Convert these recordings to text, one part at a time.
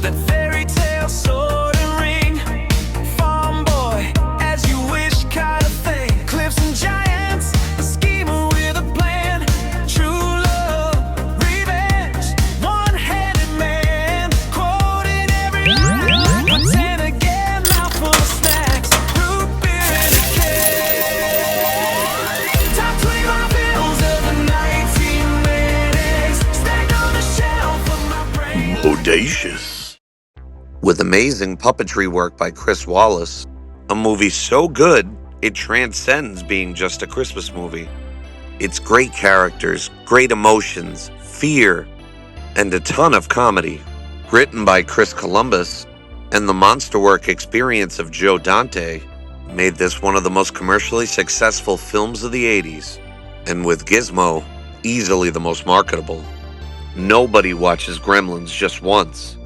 That fairy tale sword and ring, farm boy, as you wish kind of thing. Cliffs and giants, a schemer with a plan. True love, revenge, one-handed man. Quoting every line, but then again, mouthful of snacks. Root beer and a cake. Top 25 films of the 1980s, stacked on the shelf of my brain. Bodacious. With amazing puppetry work by Chris Wallace, a movie so good it transcends being just a Christmas movie. It's great characters, great emotions, fear, and a ton of comedy. Written by Chris Columbus, and the monsterwork experience of Joe Dante made this one of the most commercially successful films of the 80s, and with Gizmo, easily the most marketable. Nobody watches Gremlins just once.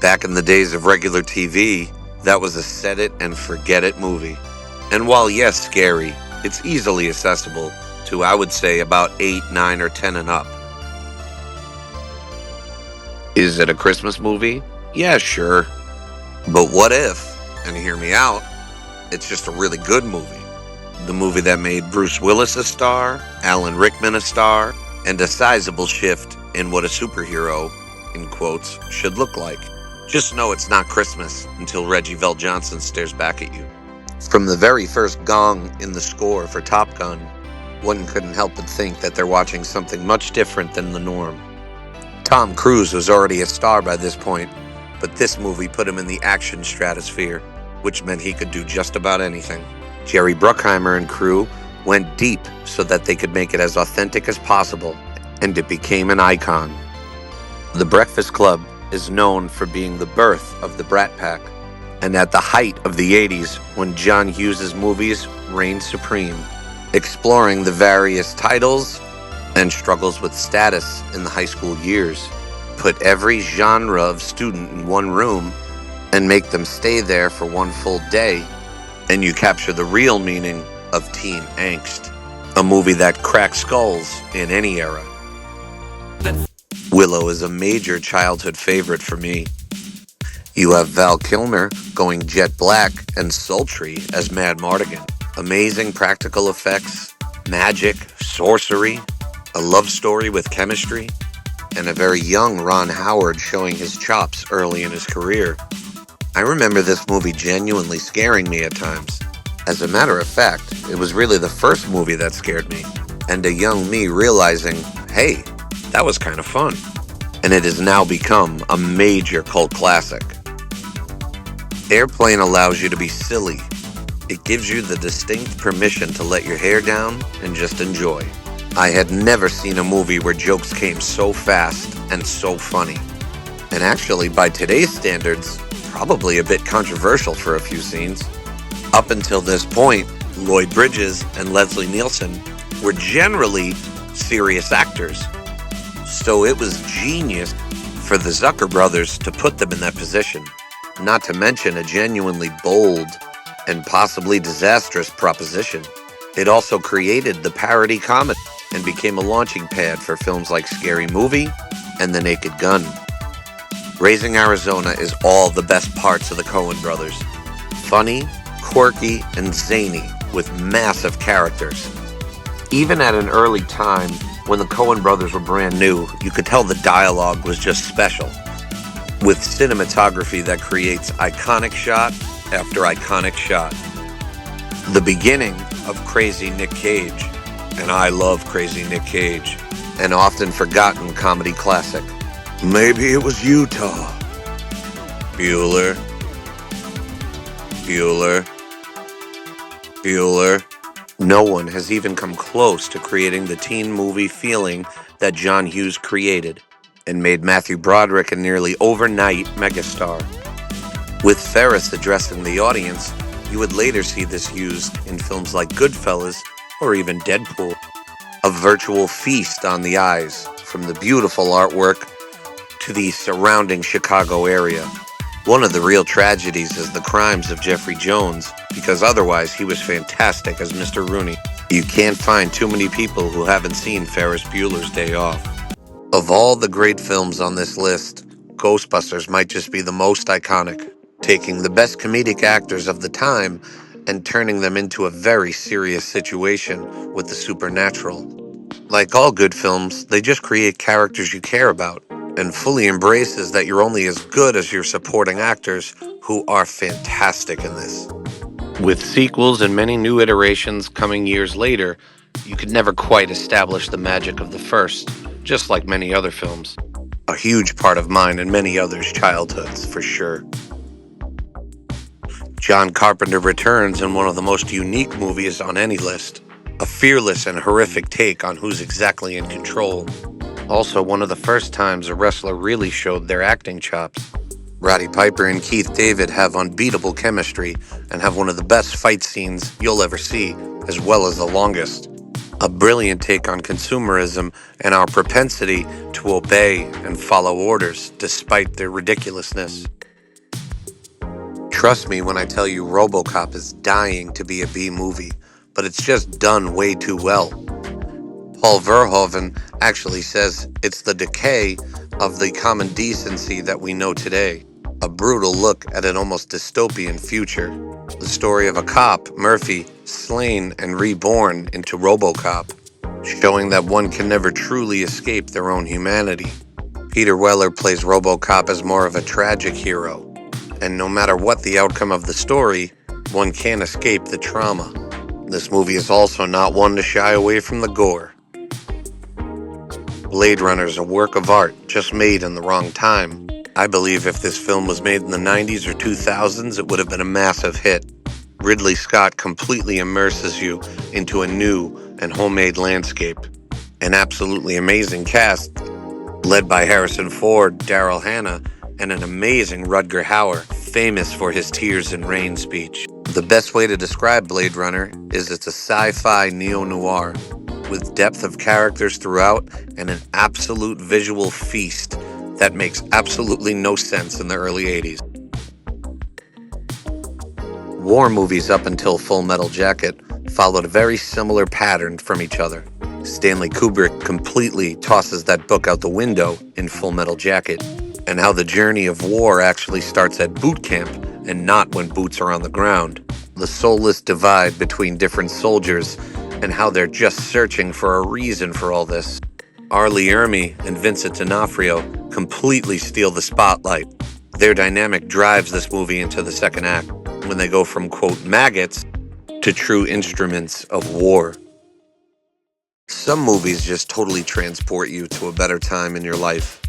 Back in the days of regular TV, that was a set it and forget it movie. And while yes, scary, it's easily accessible to, I would say, about 8, 9, or 10 and up. Is it a Christmas movie? Yeah, sure. But what if, and hear me out, it's just a really good movie? The movie that made Bruce Willis a star, Alan Rickman a star, and a sizable shift in what a superhero, in quotes, should look like. Just know it's not Christmas until Reggie VelJohnson stares back at you. From the very first gong in the score for Top Gun, one couldn't help but think that they're watching something much different than the norm. Tom Cruise was already a star by this point, but this movie put him in the action stratosphere, which meant he could do just about anything. Jerry Bruckheimer and crew went deep so that they could make it as authentic as possible, and it became an icon. The Breakfast Club is known for being the birth of the Brat Pack, and at the height of the 80s when John Hughes' movies reigned supreme, exploring the various titles and struggles with status in the high school years. Put every genre of student in one room and make them stay there for one full day, and you capture the real meaning of teen angst. A movie that cracks skulls in any era. Willow is a major childhood favorite for me. You have Val Kilmer going jet black and sultry as Mad Mardigan. Amazing practical effects, magic, sorcery, a love story with chemistry, and a very young Ron Howard showing his chops early in his career. I remember this movie genuinely scaring me at times. As a matter of fact, it was really the first movie that scared me, and a young me realizing, hey, that was kind of fun. And it has now become a major cult classic. Airplane allows you to be silly. It gives you the distinct permission to let your hair down and just enjoy. I had never seen a movie where jokes came so fast and so funny. And actually, by today's standards, probably a bit controversial for a few scenes. Up until this point, Lloyd Bridges and Leslie Nielsen were generally serious actors. So it was genius for the Zucker brothers to put them in that position, not to mention a genuinely bold and possibly disastrous proposition. It also created the parody comedy and became a launching pad for films like Scary Movie and The Naked Gun. Raising Arizona is all the best parts of the Coen brothers. Funny, quirky, and zany with massive characters. Even at an early time, when the Coen brothers were brand new, you could tell the dialogue was just special, with cinematography that creates iconic shot after iconic shot. The beginning of Crazy Nick Cage, and I love Crazy Nick Cage, an often forgotten comedy classic. Maybe it was Utah. Bueller. Bueller. Bueller. No one has even come close to creating the teen movie feeling that John Hughes created and made Matthew Broderick a nearly overnight megastar. With Ferris addressing the audience, you would later see this used in films like Goodfellas or even Deadpool. A virtual feast on the eyes, from the beautiful artwork to the surrounding Chicago area. One of the real tragedies is the crimes of Jeffrey Jones, because otherwise he was fantastic as Mr. Rooney. You can't find too many people who haven't seen Ferris Bueller's Day Off. Of all the great films on this list, Ghostbusters might just be the most iconic, taking the best comedic actors of the time and turning them into a very serious situation with the supernatural. Like all good films, they just create characters you care about and fully embraces that you're only as good as your supporting actors, who are fantastic in this. With sequels and many new iterations coming years later, you could never quite establish the magic of the first, just like many other films. A huge part of mine and many others' childhoods, for sure. John Carpenter returns in one of the most unique movies on any list. A fearless and horrific take on who's exactly in control. Also, one of the first times a wrestler really showed their acting chops. Roddy Piper and Keith David have unbeatable chemistry and have one of the best fight scenes you'll ever see, as well as the longest. A brilliant take on consumerism and our propensity to obey and follow orders despite their ridiculousness. Trust me when I tell you RoboCop is dying to be a B movie, but it's just done way too well. Paul Verhoeven actually says it's the decay of the common decency that we know today. A brutal look at an almost dystopian future. The story of a cop, Murphy, slain and reborn into RoboCop, showing that one can never truly escape their own humanity. Peter Weller plays RoboCop as more of a tragic hero, and no matter what the outcome of the story, one can't escape the trauma. This movie is also not one to shy away from the gore. Blade Runner is a work of art, just made in the wrong time. I believe if this film was made in the 90s or 2000s, it would have been a massive hit. Ridley Scott completely immerses you into a new and homemade landscape. An absolutely amazing cast, led by Harrison Ford, Daryl Hannah, and an amazing Rutger Hauer, famous for his Tears in Rain speech. The best way to describe Blade Runner is it's a sci-fi neo-noir, with depth of characters throughout and an absolute visual feast that makes absolutely no sense in the early 80s. War movies up until Full Metal Jacket followed a very similar pattern from each other. Stanley Kubrick completely tosses that book out the window in Full Metal Jacket, and how the journey of war actually starts at boot camp and not when boots are on the ground. The soulless divide between different soldiers and how they're just searching for a reason for all this. R. Lee Ermey and Vincent D'Onofrio completely steal the spotlight. Their dynamic drives this movie into the second act, when they go from, quote, maggots to true instruments of war. Some movies just totally transport you to a better time in your life,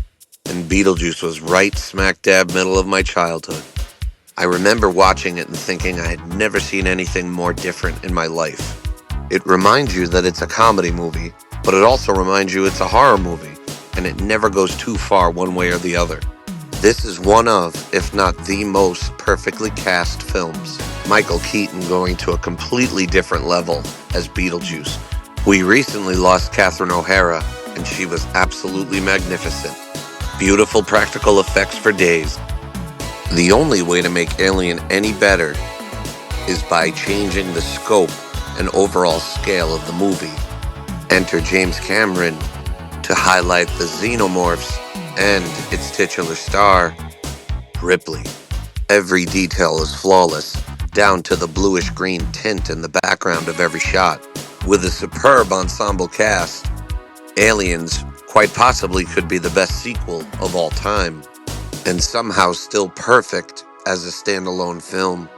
and Beetlejuice was right smack dab middle of my childhood. I remember watching it and thinking I had never seen anything more different in my life. It reminds you that it's a comedy movie, but it also reminds you it's a horror movie, and it never goes too far one way or the other. This is one of, if not the most perfectly cast films. Michael Keaton going to a completely different level as Beetlejuice. We recently lost Catherine O'Hara, and she was absolutely magnificent. Beautiful practical effects for days. The only way to make Alien any better is by changing the scope and overall scale of the movie. Enter James Cameron to highlight the xenomorphs and its titular star, Ripley. Every detail is flawless, down to the bluish-green tint in the background of every shot. With a superb ensemble cast, Aliens quite possibly could be the best sequel of all time, and somehow still perfect as a standalone film.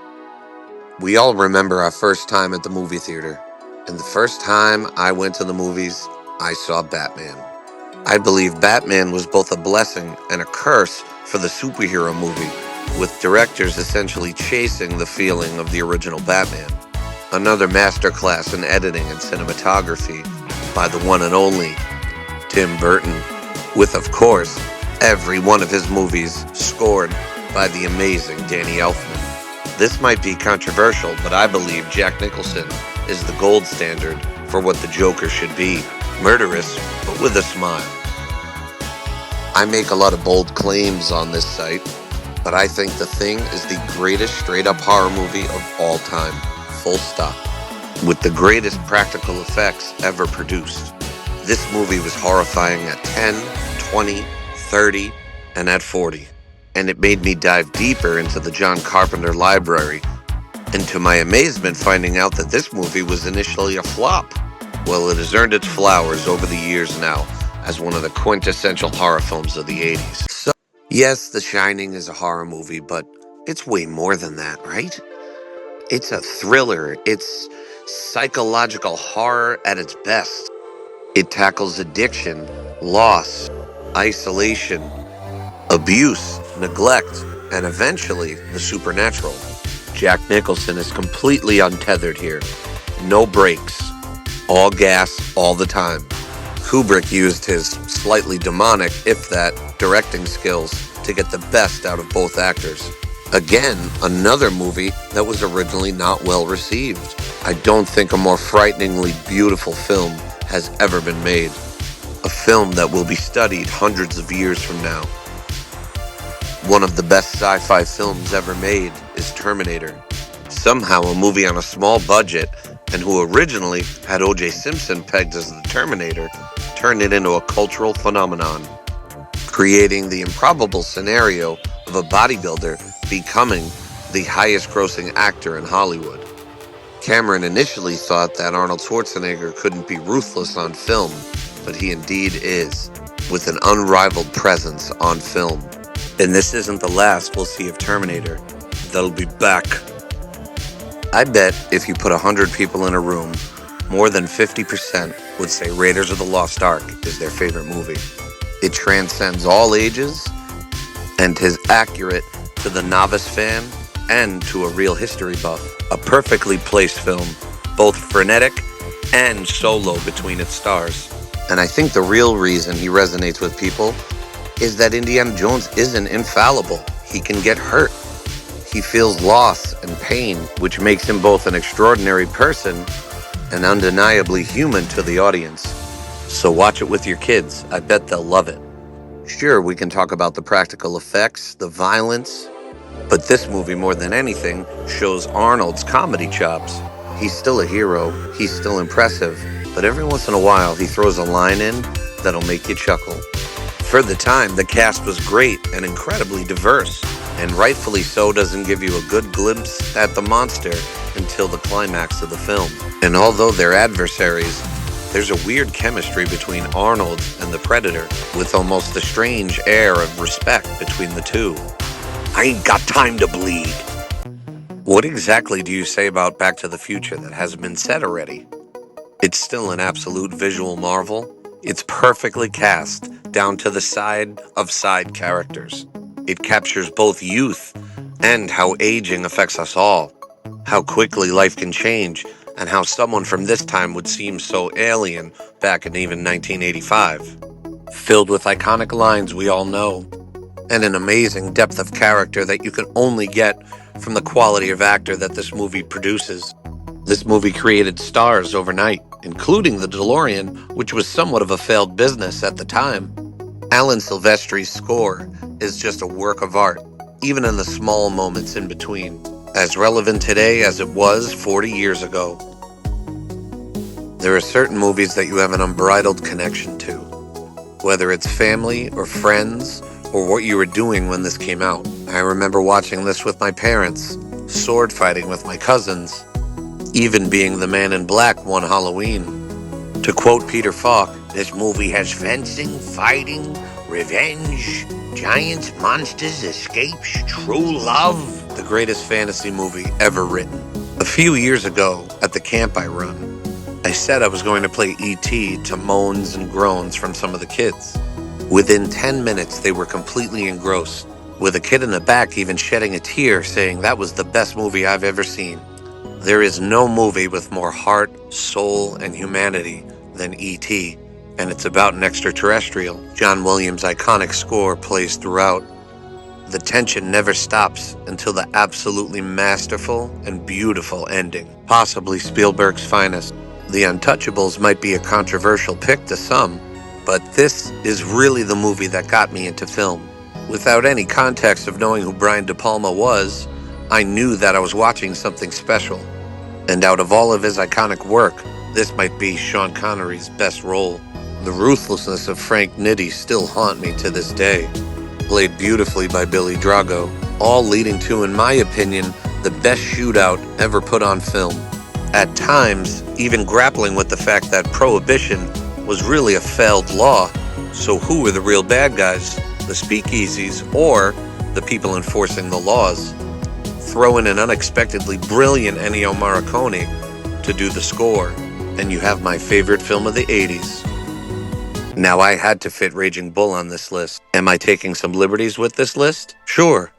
We all remember our first time at the movie theater, and the first time I went to the movies, I saw Batman. I believe Batman was both a blessing and a curse for the superhero movie, with directors essentially chasing the feeling of the original Batman. Another masterclass in editing and cinematography by the one and only Tim Burton, with, of course, every one of his movies scored by the amazing Danny Elfman. This might be controversial, but I believe Jack Nicholson is the gold standard for what the Joker should be. Murderous, but with a smile. I make a lot of bold claims on this site, but I think The Thing is the greatest straight-up horror movie of all time. Full stop. With the greatest practical effects ever produced. This movie was horrifying at 10, 20, 30, and at 40. And it made me dive deeper into the John Carpenter library, and to my amazement finding out that this movie was initially a flop. Well, it has earned its flowers over the years now as one of the quintessential horror films of the 80s. So, yes, The Shining is a horror movie, but it's way more than that, right? It's a thriller. It's psychological horror at its best. It tackles addiction, loss, isolation, abuse, neglect, and eventually the supernatural. Jack Nicholson is completely untethered here. No brakes. All gas, all the time. Kubrick used his slightly demonic, if that, directing skills to get the best out of both actors. Again, another movie that was originally not well received. I don't think a more frighteningly beautiful film has ever been made. A film that will be studied hundreds of years from now. One of the best sci-fi films ever made is Terminator. Somehow a movie on a small budget, and who originally had O.J. Simpson pegged as the Terminator, turned it into a cultural phenomenon, creating the improbable scenario of a bodybuilder becoming the highest-grossing actor in Hollywood. Cameron initially thought that Arnold Schwarzenegger couldn't be ruthless on film, but he indeed is, with an unrivaled presence on film. And this isn't the last we'll see of Terminator. They'll be back. I bet if you put 100 people in a room, more than 50% would say Raiders of the Lost Ark is their favorite movie. It transcends all ages and is accurate to the novice fan and to a real history buff. A perfectly placed film, both frenetic and solo between its stars. And I think the real reason he resonates with people is that Indiana Jones isn't infallible. He can get hurt. He feels loss and pain, which makes him both an extraordinary person and undeniably human to the audience. So watch it with your kids. I bet they'll love it. Sure, we can talk about the practical effects, the violence, but this movie, more than anything, shows Arnold's comedy chops. He's still a hero, he's still impressive, but every once in a while he throws a line in that'll make you chuckle. For the time, the cast was great and incredibly diverse, and rightfully so doesn't give you a good glimpse at the monster until the climax of the film. And although they're adversaries, there's a weird chemistry between Arnold and the Predator, with almost a strange air of respect between the two. I ain't got time to bleed. What exactly do you say about Back to the Future that hasn't been said already? It's still an absolute visual marvel. It's perfectly cast, down to the side of side characters. It captures both youth and how aging affects us all, how quickly life can change, and how someone from this time would seem so alien back in even 1985. Filled with iconic lines we all know, and an amazing depth of character that you can only get from the quality of actor that this movie produces. This movie created stars overnight, including the DeLorean, which was somewhat of a failed business at the time. Alan Silvestri's score is just a work of art, even in the small moments in between, as relevant today as it was 40 years ago. There are certain movies that you have an unbridled connection to, whether it's family or friends or what you were doing when this came out. I remember watching this with my parents, sword fighting with my cousins, even being the Man in Black one Halloween. To quote Peter Falk, this movie has fencing, fighting, revenge, giants, monsters, escapes, true love. The greatest fantasy movie ever written. A few years ago, at the camp I run, I said I was going to play E.T. to moans and groans from some of the kids. Within 10 minutes, they were completely engrossed, with a kid in the back even shedding a tear saying that was the best movie I've ever seen. There is no movie with more heart, soul, and humanity than E.T., and it's about an extraterrestrial. John Williams' iconic score plays throughout. The tension never stops until the absolutely masterful and beautiful ending. Possibly Spielberg's finest. The Untouchables might be a controversial pick to some, but this is really the movie that got me into film. Without any context of knowing who Brian De Palma was, I knew that I was watching something special. And out of all of his iconic work, this might be Sean Connery's best role. The ruthlessness of Frank Nitti still haunt me to this day. played beautifully by Billy Drago, all leading to, in my opinion, the best shootout ever put on film. At times, even grappling with the fact that prohibition was really a failed law. So who were the real bad guys? The speakeasies or the people enforcing the laws? Throw in an unexpectedly brilliant Ennio Morricone to do the score, and you have my favorite film of the 80s. Now, I had to fit Raging Bull on this list. Am I taking some liberties with this list? Sure.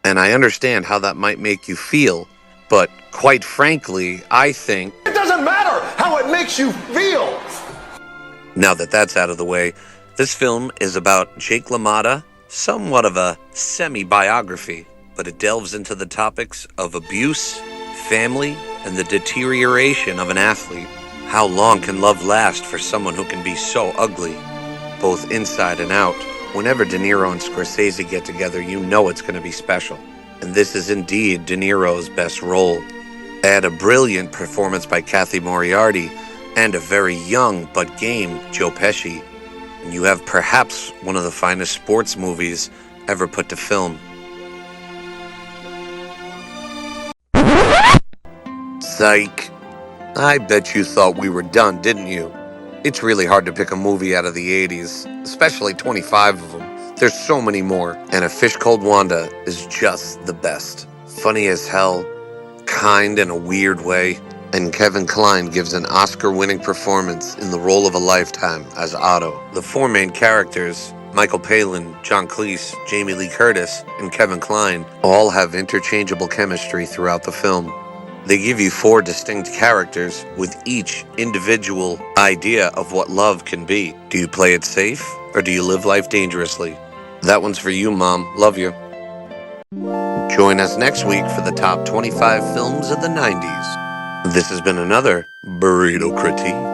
And I understand how that might make you feel, but quite frankly, I think... It doesn't matter how it makes you feel! Now that that's out of the way, this film is about Jake LaMotta, somewhat of a semi-biography, but it delves into the topics of abuse, family, and the deterioration of an athlete. How long can love last for someone who can be so ugly, both inside and out? Whenever De Niro and Scorsese get together, you know it's going to be special. And this is indeed De Niro's best role. Add a brilliant performance by Kathy Moriarty and a very young but game Joe Pesci, and you have perhaps one of the finest sports movies ever put to film. Psych. I bet you thought we were done, didn't you? It's really hard to pick a movie out of the 80s, especially 25 of them. There's so many more, and A Fish Called Wanda is just the best. Funny as hell, kind in a weird way, and Kevin Kline gives an Oscar-winning performance in the role of a lifetime as Otto. The four main characters, Michael Palin, John Cleese, Jamie Lee Curtis, and Kevin Kline, all have interchangeable chemistry throughout the film. They give you four distinct characters with each individual idea of what love can be. Do you play it safe, or do you live life dangerously? That one's for you, Mom. Love you. Join us next week for the top 25 films of the 90s. This has been another Burrito Critique.